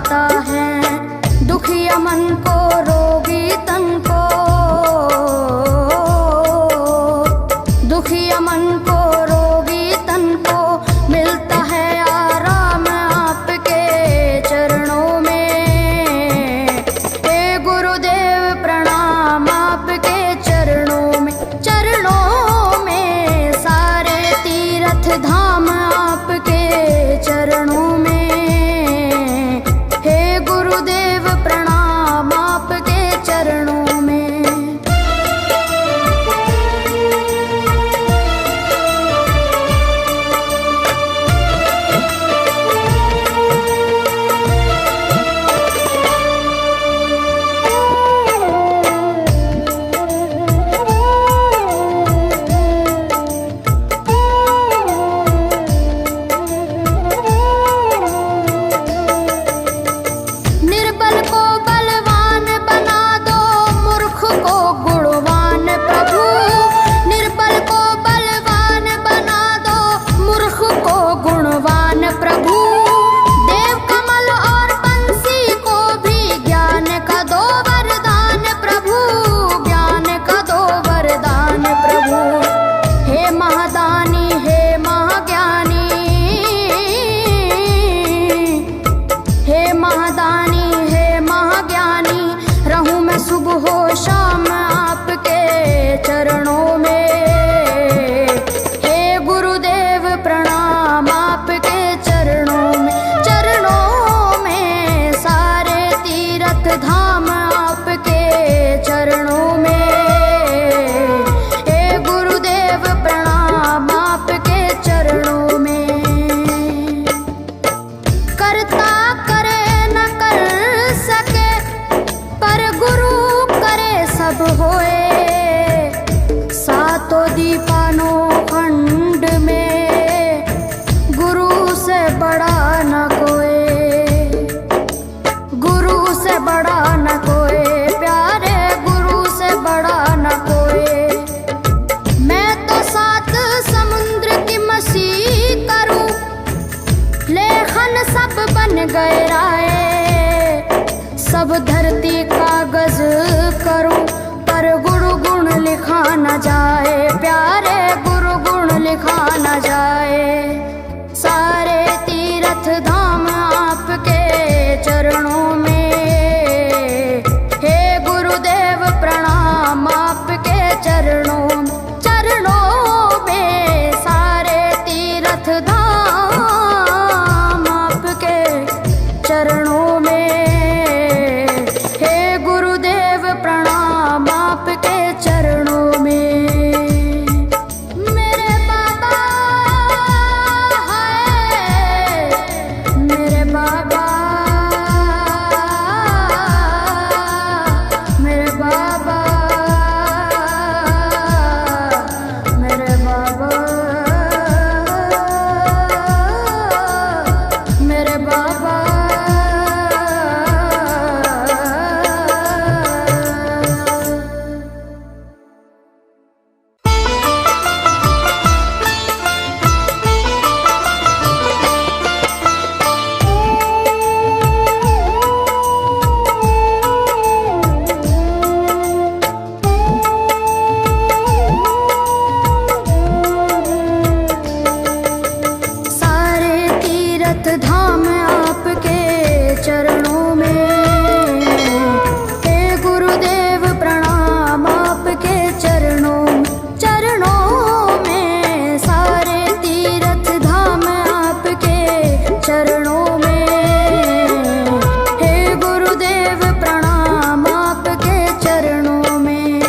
बचाता है, दुखिया मन को रोगी तन को, दुखिया मन को रोगी तन को मिलता है आराम आपके चरणों में। हे गुरुदेव प्रणाम आपके चरणों में, चरणों में सारे तीर्थ धाम आपके चरणों में। हे गुरुदेव प्रणाम आपके चरणों में। निर्बल को बलवान बना दो, मूर्ख को गुणवान प्रभु। निर्बल को बलवान बना दो, मूर्ख को गुणवान प्रभु। देव कमल और बंसी को भी ज्ञान का दो वरदान प्रभु, ज्ञान का दो वरदान प्रभु। हे महादानी हे महाज्ञानी, हे महादानी हे महाज्ञानी, रहूं मैं सुबह हो शाम आपके चरणों में। हे गुरुदेव प्रणाम आपके चरणों में, चरणों में सारे तीर्थ धाम आपके चरणों में। हे गुरुदेव प्रणाम आपके चरणों में। करता करे न कर सके, पर गुरु करे सब होए। सातों दीपानों खंड में गुरु से बड़ा न कोई, गुरु से बड़ा न कोई, प्यारे गुरु से बड़ा न कोई। मैं तो सात समुद्र की मसी करूं, लेखन सब बन गए राय। सब धरती कागज करूं, पर गुरु गुण लिखा न जाए, प्यारे गुरु गुण लिखा न जाए। सारे तीर्थ धाम आपके चरणों में। हे गुरुदेव प्रणाम आपके चरणों में, चरणों में सारे तीर्थ धाम आपके चरणों में। हे गुरुदेव प्रणाम आपके चरणों में। मेरे बाबा हाय, मेरे बाबा, मेरे बाबा, मेरे बाबा, मेरे बाबा। सारे तीर्थ धाम आपके चरणों में। हे गुरुदेव प्रणाम आपके चरणों में, चरणों में सारे तीर्थ धाम आपके चरणों में। हे गुरुदेव प्रणाम आपके चरणों में।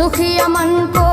दुखिया मन को